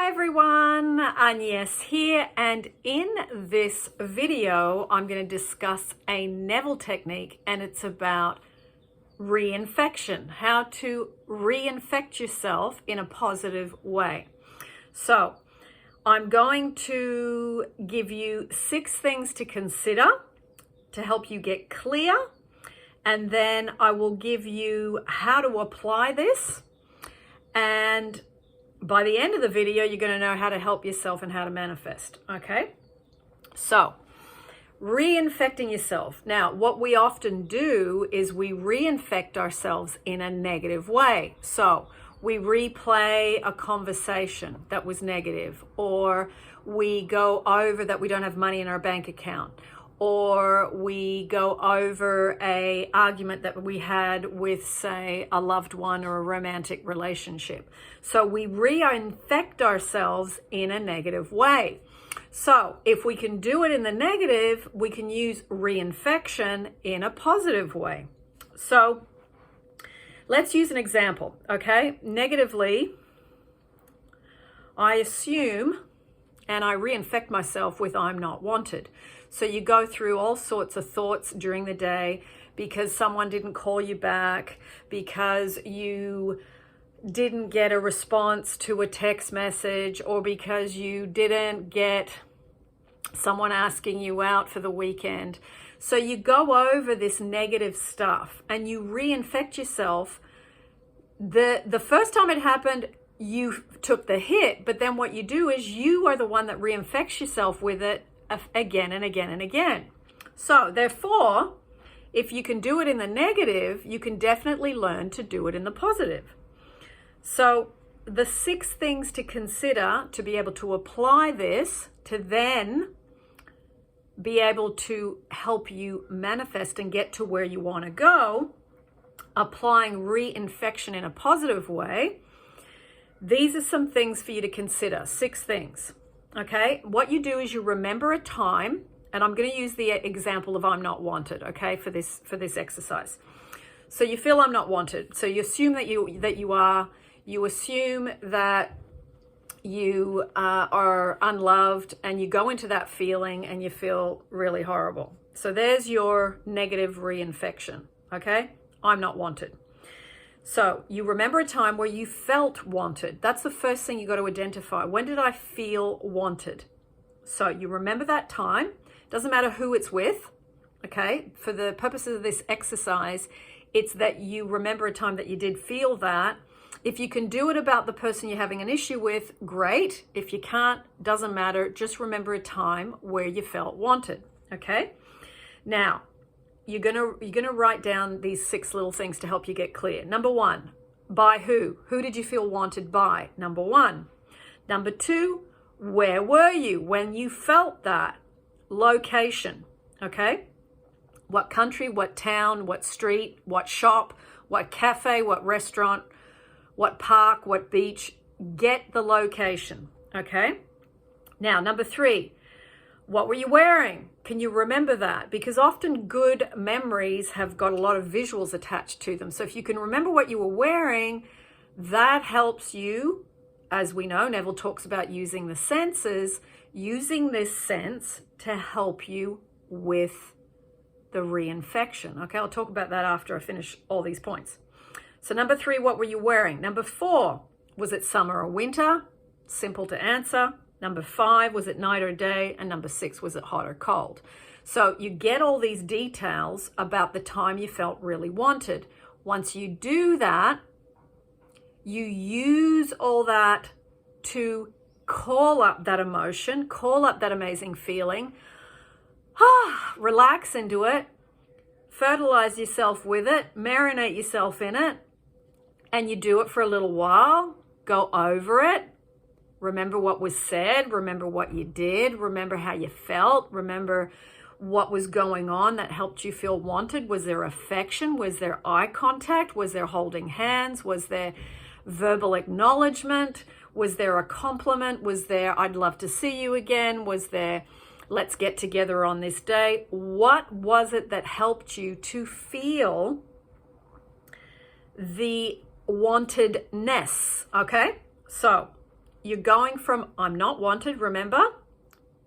Hi everyone, Agnes here, and in this video I'm going to discuss a Neville technique, and it's about reinfection, how to reinfect yourself in a positive way. So I'm going to give you 6 things to consider to help you get clear, and then I will give you how to apply this, and by the end of the video, you're going to know how to help yourself and how to manifest, okay? So, reinfecting yourself. Now, what we often do is we reinfect ourselves in a negative way. So, we replay a conversation that was negative, or we go over that we don't have money in our bank account, or we go over an argument that we had with, say, a loved one or a romantic relationship. So we reinfect ourselves in a negative way. So if we can do it in the negative, we can use reinfection in a positive way. So let's use an example, okay? Negatively, I assume and I reinfect myself with I'm not wanted. So you go through all sorts of thoughts during the day because someone didn't call you back, because you didn't get a response to a text message, or because you didn't get someone asking you out for the weekend. So you go over this negative stuff and you reinfect yourself. The first time it happened, you took the hit, but then what you do is you are the one that reinfects yourself with it again and again and again. So therefore, if you can do it in the negative, you can definitely learn to do it in the positive. So the 6 things to consider to be able to apply this, to then be able to help you manifest and get to where you want to go, applying reinfection in a positive way. These are some things for you to consider, 6 things, okay? What you do is you remember a time, and I'm going to use the example of I'm not wanted, okay, for this exercise. So you feel I'm not wanted. So you assume that you are, you assume that you are unloved, and you go into that feeling and you feel really horrible. So there's your negative reinfection, okay? I'm not wanted. So you remember a time where you felt wanted. That's the first thing you got to identify. When did I feel wanted? So you remember that time. Doesn't matter who it's with, okay? For the purposes of this exercise, it's that you remember a time that you did feel that. If you can do it about the person you're having an issue with, great. If you can't, doesn't matter. Just remember a time where you felt wanted, okay? Now, you're gonna write down these 6 little things to help you get clear. Number 1, by who? Who did you feel wanted by? Number 1. Number 2, where were you when you felt that? Location, okay? What country, what town, what street, what shop, what cafe, what restaurant, what park, what beach? Get the location, okay? Now, number 3, what were you wearing? Can you remember that? Because often good memories have got a lot of visuals attached to them. So if you can remember what you were wearing, that helps you. As we know, Neville talks about using the senses, using this sense to help you with the reinfection. Okay, I'll talk about that after I finish all these points. So number 3, what were you wearing? Number 4, was it summer or winter? Simple to answer. Number 5, was it night or day? And number 6, was it hot or cold? So you get all these details about the time you felt really wanted. Once you do that, you use all that to call up that emotion, call up that amazing feeling, relax into it, fertilize yourself with it, marinate yourself in it, and you do it for a little while, go over it. Remember what was said, remember what you did, remember how you felt, remember what was going on that helped you feel wanted. Was there affection? Was there eye contact? Was there holding hands? Was there verbal acknowledgement? Was there a compliment? Was there, I'd love to see you again? Was there, let's get together on this day? What was it that helped you to feel the wantedness? Okay, so you're going from I'm not wanted, remember?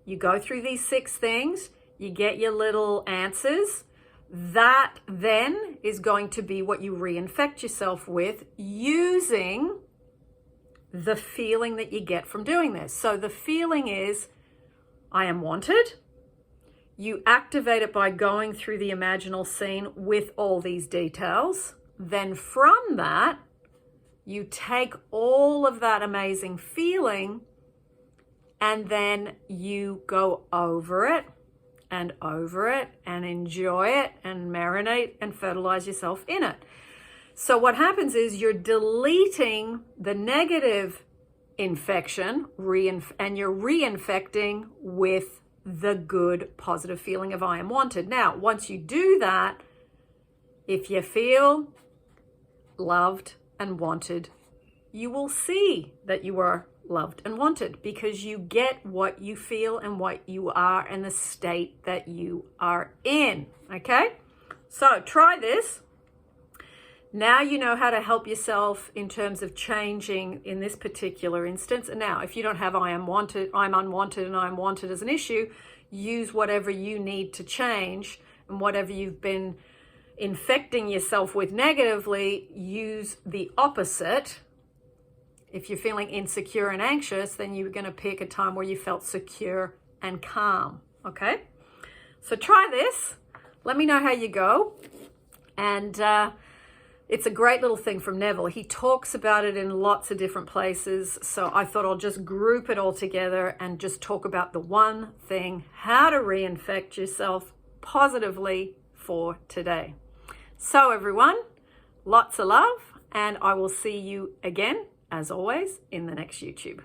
You go through these 6 things, you get your little answers. That then is going to be what you reinfect yourself with using the feeling that you get from doing this. So the feeling is, I am wanted. You activate it by going through the imaginal scene with all these details. Then from that, you take all of that amazing feeling and then you go over it and enjoy it and marinate and fertilize yourself in it. So what happens is you're deleting the negative infection and you're reinfecting with the good positive feeling of I am wanted. Now, once you do that, if you feel loved and wanted, you will see that you are loved and wanted because you get what you feel and what you are and the state that you are in. Okay? So try this. Now you know how to help yourself in terms of changing in this particular instance. And now, if you don't have I am wanted, I'm unwanted, and I'm wanted as an issue, use whatever you need to change, and whatever you've been infecting yourself with negatively, use the opposite. If you're feeling insecure and anxious, then you're going to pick a time where you felt secure and calm. Okay? So try this. Let me know how you go. And it's a great little thing from Neville. He talks about it in lots of different places. So I thought I'll just group it all together and just talk about the one thing, how to reinfect yourself positively for today. So everyone, lots of love, and I will see you again, as always, in the next YouTube.